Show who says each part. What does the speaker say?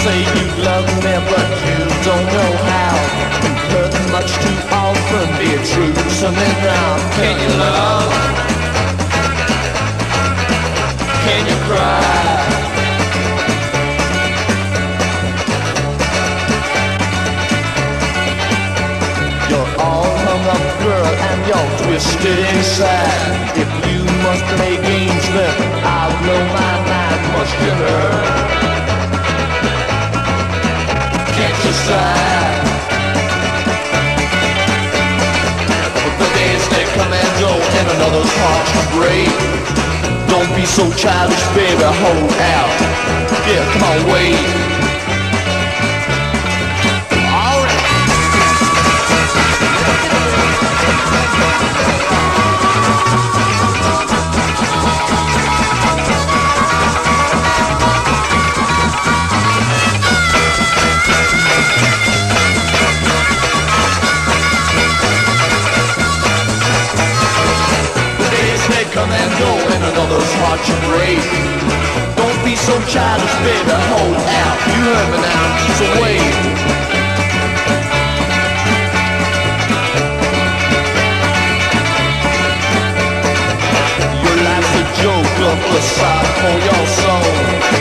Speaker 1: say you love me, but you don't know how. You've hurt much too often, be true to me now. Can you love? Can you cry? You're all hung up, girl, and you're twisted inside. If you must play games, then I'll blow my mind much thinner. Can't you sigh? The days they come and go, and another's heart to break. Don't be so childish, baby, hold out. Yeah, come on, wait. Come and go and another's heart you break. Don't be so childish, baby, hold out. You heard me now, so wait. Your life's a joke, a facade for your soul.